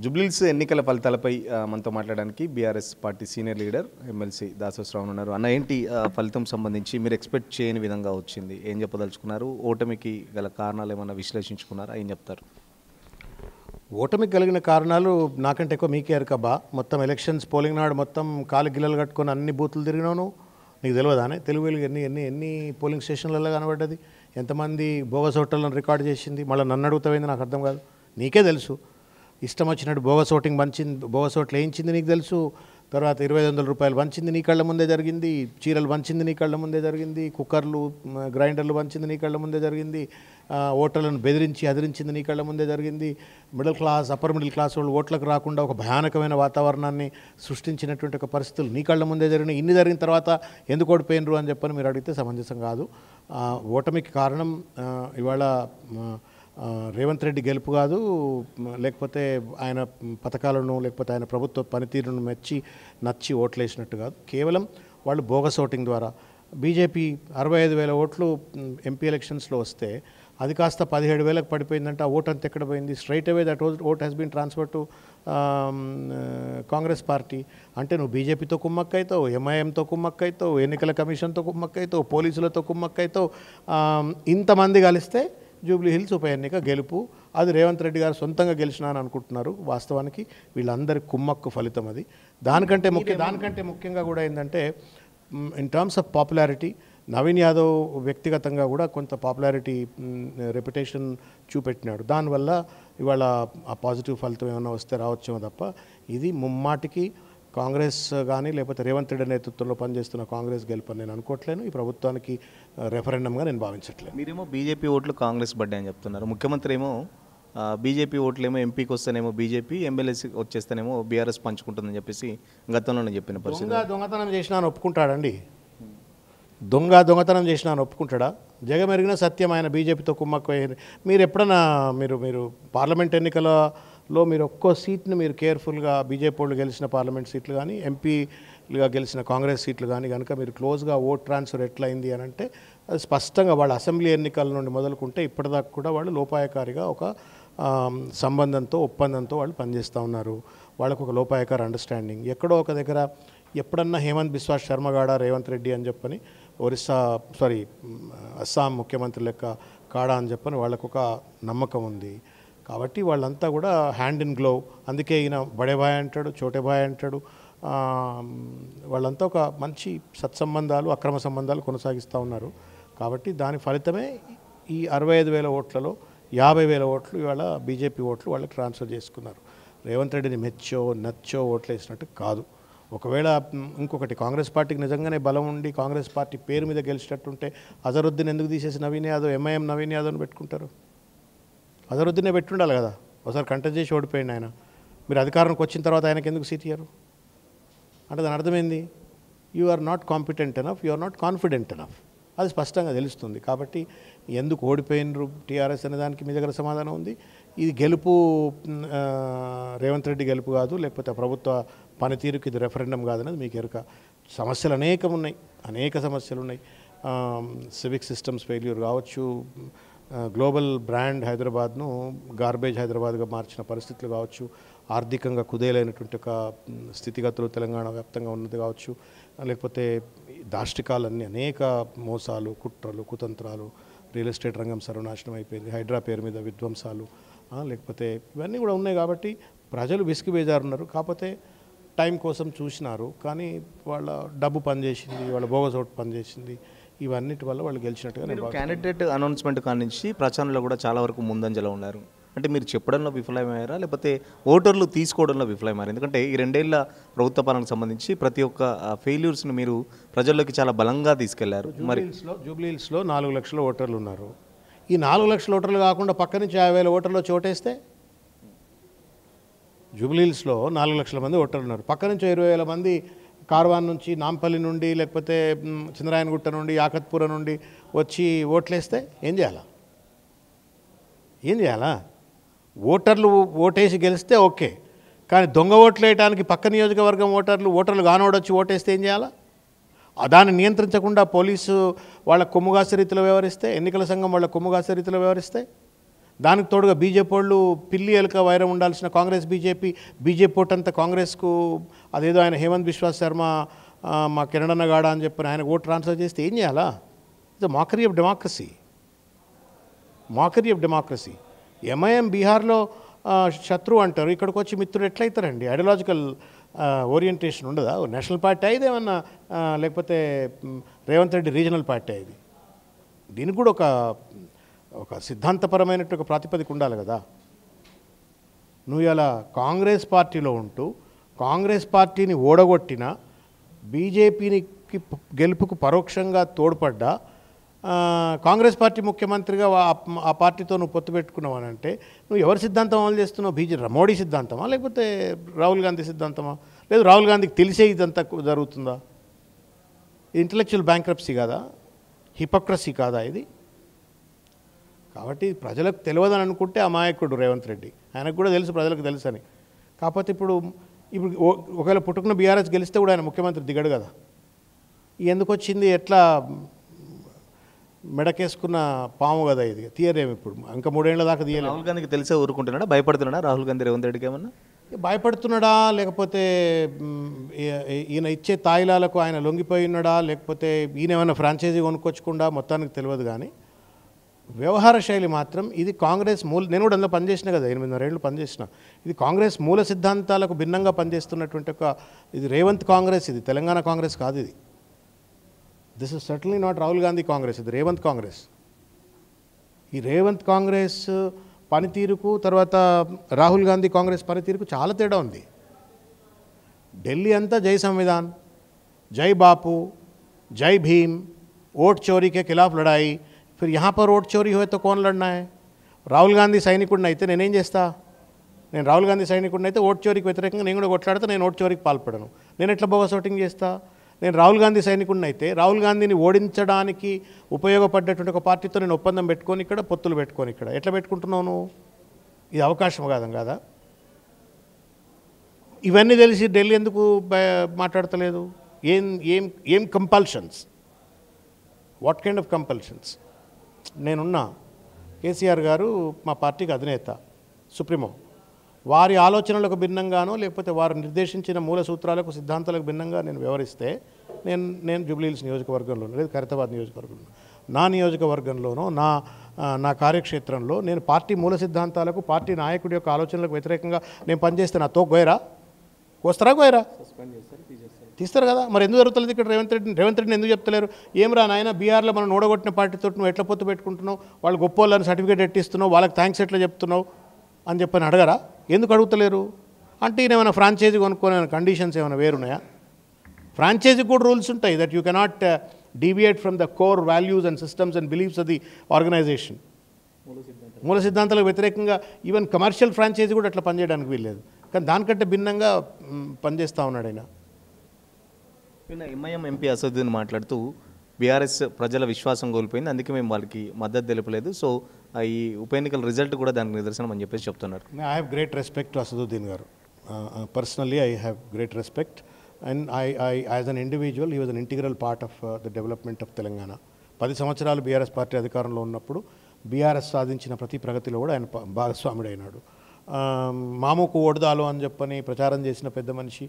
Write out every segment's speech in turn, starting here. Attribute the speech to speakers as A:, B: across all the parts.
A: జూబ్లీహిల్స్ ఎన్నికల ఫలితాలపై మనతో మాట్లాడడానికి BRS party senior leader MLC Dasoju Shravan ఉన్నారు. అన్న ఏంటి ఫలితం సంబంధించి మీరు ఎక్స్పెక్ట్ చేయని విధంగా వచ్చింది, ఏం చెప్పదలుచుకున్నారు? ఓటమికి గల కారణాలు ఏమైనా విశ్లేషించుకున్నారా? ఏం చెప్తారు?
B: ఓటమికి కలిగిన కారణాలు నాకంటే ఎక్కువ మీకే ఎరకబ్బా. మొత్తం ఎలక్షన్స్ పోలింగ్ నాడు మొత్తం కాలు గిల్లలు కట్టుకొని అన్ని బూతులు తిరిగినాను. నీకు తెలియదానే? తెలుగు ఎన్ని పోలింగ్ స్టేషన్లలో కనబడ్డది, ఎంతమంది బోగస్ ఓటర్లను రికార్డ్ చేసింది. మళ్ళీ నన్ను అడుగుతావేంది నాకు అర్థం కాదు. నీకే తెలుసు, ఇష్టం వచ్చినట్టు బోగస్ ఓటింగ్ బోగస్ ఓట్లు వేయించింది నీకు తెలుసు. తర్వాత 2500 రూపాయలు పంచింది నీ కళ్ళ ముందే జరిగింది, చీరలు పంచింది నీ కళ్ళ ముందే జరిగింది, కుక్కర్లు గ్రైండర్లు పంచింది నీ కళ్ళ ముందే జరిగింది, ఓటర్లను బెదిరించి అదిరించింది నీ కళ్ళ ముందే జరిగింది. Middle class upper middle class వాళ్ళు ఓట్లకు రాకుండా ఒక భయానకమైన వాతావరణాన్ని సృష్టించినటువంటి ఒక పరిస్థితులు నీ కళ్ళ ముందే జరిగినాయి. ఇన్ని జరిగిన తర్వాత ఎందుకు ఓడిపోయినరు అని చెప్పని మీరు అడిగితే సమంజసం కాదు. ఓటమికి కారణం ఇవాళ రేవంత్ రెడ్డి గెలుపు కాదు, లేకపోతే ఆయన పథకాలను లేకపోతే ఆయన ప్రభుత్వ పనితీరును నచ్చి ఓట్లేసినట్టు కాదు. కేవలం వాళ్ళు బోగస్ ఓటింగ్ ద్వారా బీజేపీ 65,000 ఓట్లు ఎంపీ ఎలక్షన్స్లో వస్తే అది కాస్త 17,000కు పడిపోయిందంటే ఆ ఓటు అంత ఎక్కడ పోయింది? Straight away that vote has been transfer to Congress party. అంటే నువ్వు బీజేపీతో కుమ్మక్కైతావు, ఎంఐఎంతో కుమ్మక్కైతావు, ఎన్నికల కమిషన్తో కుమ్మక్కైతావు, పోలీసులతో కుమ్మక్కైతావు. ఇంతమంది కలిస్తే జూబ్లీహిల్స్ ఉప ఎన్నిక గెలుపు. అది రేవంత్ రెడ్డి గారు సొంతంగా గెలిచినా అని అనుకుంటున్నారు. వాస్తవానికి వీళ్ళందరి కుమ్మక్కు ఫలితం అది. దానికంటే ముఖ్యంగా కూడా ఏంటంటే in terms of popularity Naveen Yadav వ్యక్తిగతంగా కూడా కొంత పాపులారిటీ రెప్యుటేషన్ చూపెట్టినాడు. దానివల్ల ఇవాళ ఆ పాజిటివ్ ఫలితం ఏమైనా వస్తే రావచ్చేమో తప్ప ఇది ముమ్మాటికి కాంగ్రెస్ కానీ లేకపోతే రేవంత్ రెడ్డి నేతృత్వంలో పనిచేస్తున్న కాంగ్రెస్ గెలుపని నేను అనుకోవట్లేను. ఈ ప్రభుత్వానికి రెఫరెండంగా నేను భావించట్లేదు.
A: మీరేమో బీజేపీ ఓట్లు కాంగ్రెస్ పడ్డాయి అని చెప్తున్నారు. ముఖ్యమంత్రి ఏమో బీజేపీ ఓట్లేమో ఎంపీకి వస్తేనేమో బీజేపీ, ఎమ్మెల్యేసీ వచ్చేస్తేనేమో బీఆర్ఎస్ పంచుకుంటుందని చెప్పేసి గతంలోనే చెప్పిన పరిస్థితి.
B: దొంగతనం చేసినా ఒప్పుకుంటాడండి? దొంగతనం చేసినా ఒప్పుకుంటాడా? జగమెరిగిన సత్యం ఆయన బీజేపీతో కుమ్మక్కు. మీరు ఎప్పుడన్నా మీరు పార్లమెంట్ ఎన్నికలలో మీరు ఒక్కో సీట్ని మీరు కేర్ఫుల్గా బీజేపీ వాళ్ళు గెలిచిన పార్లమెంట్ సీట్లు కానీ ఎంపీలుగా గెలిచిన కాంగ్రెస్ సీట్లు కానీ కనుక మీరు క్లోజ్గా ఓట్ ట్రాన్స్ఫర్ ఎట్లయింది అని అంటే అది స్పష్టంగా వాళ్ళ అసెంబ్లీ ఎన్నికల నుండి మొదలుకుంటే ఇప్పటిదాకా కూడా వాళ్ళు లోపాయకారిగా ఒక సంబంధంతో ఒప్పందంతో వాళ్ళు పనిచేస్తూ ఉన్నారు. వాళ్ళకు ఒక లోపాయకార అండర్స్టాండింగ్. ఎక్కడో ఒక దగ్గర ఎప్పుడన్నా హేమంత్ బిశ్వాస్ శర్మగాడ రేవంత్ రెడ్డి అని చెప్పని అస్సాం ముఖ్యమంత్రి లెక్క కాడా అని చెప్పని వాళ్ళకు ఒక నమ్మకం ఉంది. కాబట్టి వాళ్ళంతా కూడా హ్యాండ్ ఇన్ గ్లోవ్. అందుకే ఈయన బడే భాయ్ అంటాడు, చోటే భాయ్ అంటాడు. వాళ్ళంతా ఒక మంచి సత్సంబంధాలు, అక్రమ సంబంధాలు కొనసాగిస్తూ ఉన్నారు. కాబట్టి దాని ఫలితమే ఈ 65,000 ఓట్లలో 50,000 ఓట్లు ఇవాళ బీజేపీ ఓట్లు వాళ్ళకి ట్రాన్స్ఫర్ చేసుకున్నారు. రేవంత్ రెడ్డిని నచ్చో ఓట్లు వేసినట్టు కాదు. ఒకవేళ ఇంకొకటి కాంగ్రెస్ పార్టీకి నిజంగానే బలం ఉండి కాంగ్రెస్ పార్టీ పేరు మీద గెలిచేటట్టుంటే అజరుద్దీన్ ఎందుకు తీసేసి నవీన్ యాదవ్ ఎంఐఎం నవీన్ యాదవ్ని పెట్టుకుంటారు? అజరుద్దీనే పెట్టుండాలి కదా. ఒకసారి కంటెస్ట్ చేసి ఓడిపోయింది ఆయన. మీరు అధికారంకి వచ్చిన తర్వాత ఆయనకి ఎందుకు సీట్ ఇయ్యరు అంటే దాని అర్థమైంది? You are not competent enough, you are not confident enough. అది స్పష్టంగా తెలుస్తుంది. కాబట్టి ఎందుకు ఓడిపోయినరు టీఆర్ఎస్ అనే దానికి మీ దగ్గర సమాధానం ఉంది. ఇది గెలుపు రేవంత్ రెడ్డి గెలుపు కాదు, లేకపోతే ప్రభుత్వ పనితీరుకి ఇది రెఫరెండం కాదనేది మీకు ఎరుక. సమస్యలు అనేక సమస్యలు ఉన్నాయి. సివిక్ సిస్టమ్స్ ఫెయిల్యూర్ కావచ్చు, గ్లోబల్ బ్రాండ్ హైదరాబాద్ను గార్బేజ్ హైదరాబాద్గా మార్చిన పరిస్థితులు కావచ్చు, ఆర్థికంగా కుదేలైనటువంటి ఒక స్థితిగతులు తెలంగాణ వ్యాప్తంగా ఉన్నది కావచ్చు, లేకపోతే దాష్టికాలన్నీ అనేక మోసాలు, కుట్రలు, కుతంత్రాలు, రియల్ ఎస్టేట్ రంగం సర్వనాశనం అయిపోయింది, హైడ్రా పేరు మీద విధ్వంసాలు, లేకపోతే ఇవన్నీ కూడా ఉన్నాయి. కాబట్టి ప్రజలు విసిగి బేజారున్నారు. కాకపోతే టైం కోసం చూసినారు, కానీ వాళ్ళ డబ్బు పనిచేసింది, వాళ్ళ బోగస్ ఓటు పనిచేసింది. ఇవన్నిటి వల్ల వాళ్ళు గెలిచినట్టుగా.
A: క్యాండిడేట్ అనౌన్స్మెంట్ కానించి ప్రచారంలో కూడా చాలా వరకు ముందంజలో ఉన్నారు. అంటే మీరు చెప్పడంలో విఫలమయ్యారా, లేకపోతే ఓటర్లు తీసుకోవడంలో విఫలమయ్యారు? ఎందుకంటే ఈ 2 ఏళ్ల ప్రభుత్వ పాలనకు సంబంధించి ప్రతి ఒక్క ఫెయిల్యూర్స్ని మీరు ప్రజల్లోకి చాలా బలంగా తీసుకెళ్లారు. మరి
B: జూబ్లీహిల్స్లో 4 లక్షల ఓటర్లు ఉన్నారు. ఈ 4 లక్షల ఓటర్లు కాకుండా పక్క నుంచి 50,000 ఓటర్లు చోటేస్తే జూబ్లీహిల్స్లో 4 లక్షల మంది ఓటర్లు ఉన్నారు. పక్క నుంచి 20,000 మంది కార్వాన్ నుంచి, నాంపల్లి నుండి, లేకపోతే చంద్రాయనగుట్ట నుండి, యాకత్పుర నుండి వచ్చి ఓట్లేస్తే ఏం చేయాలా? ఓటర్లు ఓటేసి గెలిస్తే ఓకే, కానీ దొంగ ఓట్లు వేయడానికి పక్క నియోజకవర్గం ఓటర్లు కానోడొచ్చి ఓటేస్తే ఏం చేయాలా? దాన్ని నియంత్రించకుండా పోలీసు వాళ్ళ కొమ్ముగాసే రీతిలో వ్యవహరిస్తే, ఎన్నికల సంఘం వాళ్ళ కొమ్ముగాసే రీతిలో వ్యవహరిస్తే దానికి తోడుగా బీజేపీ వాళ్ళు పిల్లి ఎలుక వైరం ఉండాల్సిన కాంగ్రెస్ బీజేపీ ఓటంతా కాంగ్రెస్కు అదేదో ఆయన హేమంత్ బిశ్వాస్ శర్మ మా కిరణ్ గాడ అని చెప్పి ఆయన ఓటు ట్రాన్స్ఫర్ చేస్తే ఏం చేయాలా? It's మాకరీ of democracy. ఎంఐఎం బీహార్లో శత్రువు అంటారు, ఇక్కడికి వచ్చి మిత్రుడు ఎట్లయితారండి? ఐడియాలజికల్ ఓరియంటేషన్ ఉండదా? నేషనల్ పార్టీ అయితే ఏమన్నా లేకపోతే రేవంత్ రెడ్డి రీజనల్ పార్టీ ఇది? దీనికి కూడా ఒక సిద్ధాంతపరమైనట్టు ఒక ప్రాతిపదిక ఉండాలి కదా. నువ్వు ఇలా కాంగ్రెస్ పార్టీలో ఉంటూ కాంగ్రెస్ పార్టీని ఓడగొట్టిన, బీజేపీకి గెలుపుకు పరోక్షంగా తోడ్పడ్డా, కాంగ్రెస్ పార్టీ ముఖ్యమంత్రిగా ఆ పార్టీతో నువ్వు పొత్తు పెట్టుకున్నావు అని అంటే నువ్వు ఎవరి సిద్ధాంతం అమలు చేస్తున్నావు? మోడీ సిద్ధాంతమా లేకపోతే రాహుల్ గాంధీ సిద్ధాంతమా? లేదు రాహుల్ గాంధీకి తెలిసే ఇదంతా జరుగుతుందా? ఇంటలెక్చువల్ బ్యాంక్రప్సీ కాదా? హిపోక్రసీ కాదా ఇది? కాబట్టి ప్రజలకు తెలియదని అనుకుంటే అమాయకుడు రేవంత్ రెడ్డి. ఆయనకు కూడా తెలుసు, ప్రజలకు తెలుసు అని. కాకపోతే ఇప్పుడు ఒకవేళ పుట్టుకున్న బీఆర్ఎస్ గెలిస్తే కూడా ఆయన ముఖ్యమంత్రి దిగడు కదా. ఎందుకు వచ్చింది? ఎట్లా మెడకేసుకున్న పాము కదా ఇది, తీయరేమి ఇప్పుడు. ఇంకా 3 ఏళ్ల దాకా తీయలేదు.
A: రాహుల్ గాంధీకి తెలిసే ఊరుకుంటున్నాడా? భయపడుతున్నాడా రాహుల్ గాంధీ రేవంత్ రెడ్డికి ఏమన్నా?
B: భయపడుతున్నాడా లేకపోతే ఈయన ఇచ్చే తాయిలాలకు ఆయన లొంగిపోయి ఉన్నాడా లేకపోతే ఈయన ఏమైనా ఫ్రాంచైజీ కొనుక్కొచ్చకుండా మొత్తానికి తెలియదు. కానీ వ్యవహార శైలి మాత్రం ఇది కాంగ్రెస్ నేను కూడా అందులో పనిచేసిన కదా, 8.5 ఏళ్ళు పనిచేసిన. ఇది కాంగ్రెస్ మూల సిద్ధాంతాలకు భిన్నంగా పనిచేస్తున్నటువంటి ఇది రేవంత్ కాంగ్రెస్, ఇది తెలంగాణ కాంగ్రెస్ కాదు. ఇది this is certainly not Rahul Gandhi Congress, ఇది రేవంత్ కాంగ్రెస్. ఈ రేవంత్ కాంగ్రెస్ పనితీరుకు తర్వాత రాహుల్ గాంధీ కాంగ్రెస్ పనితీరుకు చాలా తేడా ఉంది. ఢిల్లీ అంతా జై సంవిధాన్, జై బాపు, जय भीम, वोट चोरी के खिलाफ लड़ाई. फिर यहाँ पर वोट चोरी हुए तो कौन लड़ना है? రాహుల్ గాంధీ సైనికుడిని అయితే నేనేం చేస్తా? నేను రాహుల్ గాంధీ సైనికుడిని అయితే ఓట్ చోరీకి వ్యతిరేకంగా నేను కూడా కొట్లాడితే నేను ఓట్ చోరీకి పాల్పడను. నేను ఎట్లా బోగస్ ఓటింగ్ చేస్తా? నేను రాహుల్ గాంధీ సైనికుడిని అయితే రాహుల్ గాంధీని ఓడించడానికి ఉపయోగపడ్డటువంటి ఒక పార్టీతో నేను ఒప్పందం పెట్టుకొని ఇక్కడ పొత్తులు పెట్టుకొని ఇక్కడ ఎట్లా పెట్టుకుంటున్నావు నువ్వు? ఇది అవకాశం కాదా? ఇవన్నీ తెలిసి ఢిల్లీ ఎందుకు మాట్లాడతలేదు? ఏం compulsions? What kind of compulsions? నేనున్నా, కేసీఆర్ గారు మా పార్టీకి అధినేత, సుప్రీమో. వారి ఆలోచనలకు భిన్నంగానో లేకపోతే వారు నిర్దేశించిన మూల సూత్రాలకు సిద్ధాంతాలకు భిన్నంగా నేను వ్యవహరిస్తే నేను జూబ్లీహిల్స్ నియోజకవర్గంలోనో లేదు ఖైరతాబాద్ నియోజకవర్గంలో నా నియోజకవర్గంలోనో నా కార్యక్షేత్రంలో నేను పార్టీ మూల సిద్ధాంతాలకు పార్టీ నాయకుడి యొక్క ఆలోచనలకు వ్యతిరేకంగా నేను పనిచేస్తే నా తో గోయరా కోస్తారా గోయరా తీస్తారు కదా. మరి ఎందుకు జరుగుతుంది ఇక్కడ? రేవంత్ రెడ్డిని ఎందుకు చెప్తలేరు? ఏం రా నాయన, బీఆర్లో మనం ఓడగొట్టిన పార్టీతో నువ్వు ఎట్లా పొత్తు పెట్టుకుంటున్నావు, వాళ్ళు గొప్ప వాళ్ళని సర్టిఫికేట్ ఎట్టిస్తున్నావు, వాళ్ళకి థ్యాంక్స్ ఎట్లా చెప్తున్నావు అని చెప్పని అడగరా? ఎందుకు అడుగుతలేరు? అంటే ఈయన ఏమైనా ఫ్రాంచైజీ కొనుక్కోని కండిషన్స్ ఏమైనా వేరున్నాయా? ఫ్రాంచైజీకి కూడా రూల్స్ ఉంటాయి, that you cannot deviate from the core values and systems and beliefs of the organisation. మూల సిద్ధాంతాలకు వ్యతిరేకంగా ఈవెన్ కమర్షియల్ ఫ్రాంచైజీ కూడా అట్లా పనిచేయడానికి వీల్లేదు. కానీ దానికంటే భిన్నంగా పనిచేస్తూ ఉన్నాడు ఆయన.
A: ఎంఐఎం ఎంపీ అసదుద్దీన్ మాట్లాడుతూ బీఆర్ఎస్ ప్రజల విశ్వాసం కోల్పోయింది, అందుకే మేము వాళ్ళకి మద్దతు తెలుపలేదు, సో ఈ ఉప ఎన్నికల రిజల్ట్ కూడా దానికి నిదర్శనం అని చెప్పేసి చెప్తున్నారు.
B: I have great respect to Asaduddin గారు. Personally I have great respect and I as an individual he was an integral part of the development of Telangana. 10 సంవత్సరాలు బీఆర్ఎస్ పార్టీ అధికారంలో ఉన్నప్పుడు బీఆర్ఎస్ సాధించిన ప్రతి ప్రగతిలో కూడా ఆయన భాగస్వాముడైనాడు. మామూకు ఓడదాలు అని చెప్పని ప్రచారం చేసిన పెద్ద మనిషి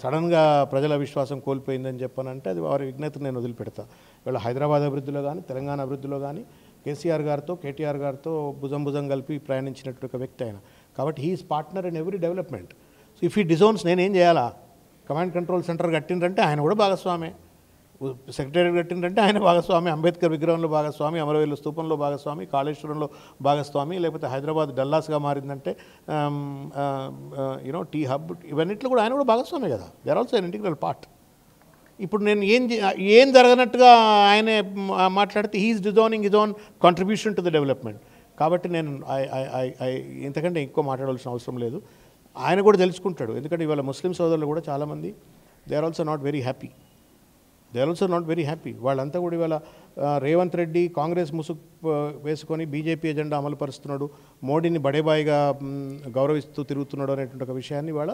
B: సడన్గా ప్రజల విశ్వాసం కోల్పోయిందని చెప్పనంటే అది వారి విజ్ఞతను నేను వదిలిపెడతా. ఇవాళ హైదరాబాద్ అభివృద్ధిలో కానీ తెలంగాణ అభివృద్ధిలో కానీ కేసీఆర్ గారితో కేటీఆర్ గారితో భుజం కలిపి ప్రయాణించినట్టు ఒక వ్యక్తి ఆయన. కాబట్టి he is partner in every development. So if ఈ డిజోన్స్ నేనేం చేయాలా? కమాండ్ కంట్రోల్ సెంటర్ కట్టిండ్రంటే ఆయన కూడా భాగస్వామే, సెక్రటరీ కట్టిందంటే ఆయన భాగస్వామి, అంబేద్కర్ విగ్రహంలో భాగస్వామి, అమరవీరుల స్తూపంలో భాగస్వామి, కాళేశ్వరంలో భాగస్వామి, లేకపోతే హైదరాబాద్ డల్లాస్గా మారిందంటే టీ హబ్, ఇవన్నిట్లో కూడా ఆయన కూడా భాగస్వామి కదా. They are also an integral part. ఇప్పుడు నేను ఏం జరగనట్టుగా ఆయనే మాట్లాడితే he is disowning his own contribution to the development. కాబట్టి నేను ఇంతకంటే ఎక్కువ మాట్లాడాల్సిన అవసరం లేదు. ఆయన కూడా తెలుసుకుంటాడు, ఎందుకంటే ఇవాళ ముస్లిం సోదరులు కూడా చాలామంది they are also not very happy. వాళ్ళంతా కూడా ఇవాళ రేవంత్ రెడ్డి కాంగ్రెస్ ముసుగు వేసుకొని బీజేపీ ఎజెండా అమలుపరుస్తున్నాడు, మోడీని బడేబాయిగా గౌరవిస్తూ తిరుగుతున్నాడు అనేటువంటి ఒక విషయాన్ని ఇవాళ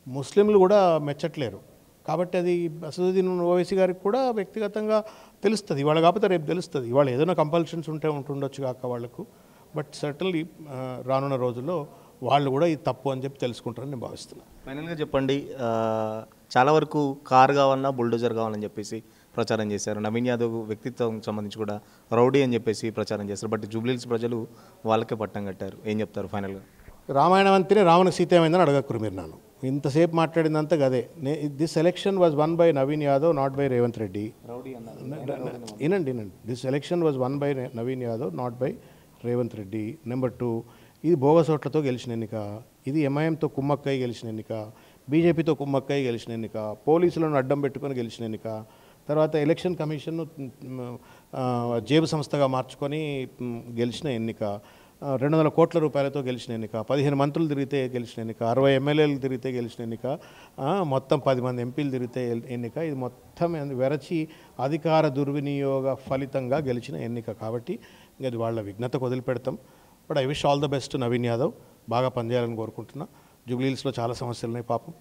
B: ముస్లింలు కూడా మెచ్చట్లేరు. కాబట్టి అది అసదుద్దీన్ ఓవైసీ గారికి కూడా వ్యక్తిగతంగా తెలుస్తుంది. ఇవాళ కాకపోతే రేపు తెలుస్తుంది. ఇవాళ ఏదైనా కంపల్షన్స్ ఉంటుండొచ్చు కాక బట్ సర్టన్లీ రానున్న రోజుల్లో వాళ్ళు కూడా ఇది తప్పు అని చెప్పి తెలుసుకుంటారని నేను భావిస్తున్నాను.
A: ఫైనల్గా చెప్పండి, చాలా వరకు కార్ కావాలన్నా బుల్డోజర్ కావాలని చెప్పేసి ప్రచారం చేశారు. నవీన్ యాదవ్ వ్యక్తిత్వం సంబంధించి కూడా రౌడీ అని చెప్పేసి ప్రచారం చేశారు. బట్ జూబ్లీహిల్స్ ప్రజలు వాళ్ళకే పట్టం కట్టారు. ఏం చెప్తారు ఫైనల్గా?
B: రామాయణం అంతేనే రావణకు సీత ఏమైందని అడగక్కురు మీరు నన్ను. ఇంతసేపు మాట్లాడిందంతా గదే. This election was won by Naveen Yadav, not by Revanth Reddy. వినండి. This election was won by Naveen Yadav, not by Revanth Reddy. Number 2, ఇది బోగస్ ఓట్లతో గెలిచిన ఎన్నిక. ఇది ఎంఐఎంతో కుమ్మక్కై గెలిచిన ఎన్నిక, బీజేపీతో కుమ్మక్కై గెలిచిన ఎన్నిక, పోలీసులను అడ్డం పెట్టుకొని గెలిచిన ఎన్నిక. తర్వాత ఎలక్షన్ కమిషన్ను జేబు సంస్థగా మార్చుకొని గెలిచిన ఎన్నిక. 200 కోట్ల రూపాయలతో గెలిచిన ఎన్నిక, 15 మంత్రులు తిరిగితే గెలిచిన ఎన్నిక, 60 ఎమ్మెల్యేలు తిరిగితే గెలిచిన ఎన్నిక, మొత్తం 10 మంది ఎంపీలు తిరిగితే ఎన్నిక. ఇది మొత్తం వెరచి అధికార దుర్వినియోగ ఫలితంగా గెలిచిన ఎన్నిక. కాబట్టి అది వాళ్ళ విఘ్నతకు వదిలిపెడతాం. But I wish all the best Naveen Yadav. బాగా పనిచేయాలని కోరుకుంటున్నా. జూబ్లీహిల్స్లో చాలా సమస్యలు ఉన్నాయి పాపం.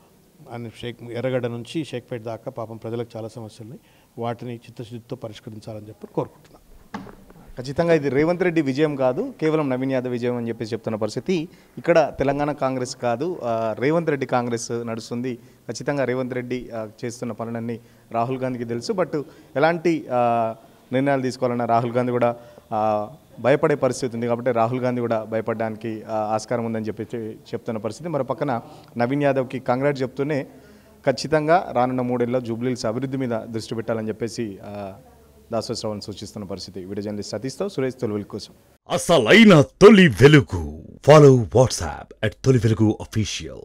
B: అని ఎర్రగడ్డ నుంచి షేక్పేట్ దాకా పాపం ప్రజలకు చాలా సమస్యలు ఉన్నాయి. వాటిని చిత్తశుద్ధితో పరిష్కరించాలని చెప్పి కోరుకుంటున్నాను.
A: ఖచ్చితంగా ఇది రేవంత్ రెడ్డి విజయం కాదు, కేవలం నవీన్ యాదవ్ విజయం అని చెప్పేసి చెప్తున్న పరిస్థితి. ఇక్కడ తెలంగాణ కాంగ్రెస్ కాదు, రేవంత్ రెడ్డి కాంగ్రెస్ నడుస్తుంది. ఖచ్చితంగా రేవంత్ రెడ్డి చేస్తున్న పనులన్నీ రాహుల్ గాంధీకి తెలుసు. బట్ ఎలాంటి నిర్ణయాలు తీసుకోవాలన్నా రాహుల్ గాంధీ కూడా భయపడే పరిస్థితి ఉంది. కాబట్టి రాహుల్ గాంధీ కూడా భయపడడానికి ఆస్కారం ఉందని చెప్పి చెప్తున్న పరిస్థితి. మరో పక్కన నవీన్ యాదవ్కి కాంగ్రెస్ చెప్తూనే ఖచ్చితంగా రానున్న 3 ఏళ్ళలో జూబ్లీహిల్స్ అభివృద్ధి మీద దృష్టి పెట్టాలని చెప్పేసి దాసోశ్రవణ్ సూచిస్తున్న పరిస్థితి. వీడియో జర్నలిస్ట్ సతీష్తో సురేష్, తొలి వెలుగు కోసం.
C: అసలైన తొలి వెలుగు. ఫాలో వాట్సాప్ @తొలి వెలుగు అఫీషియల్.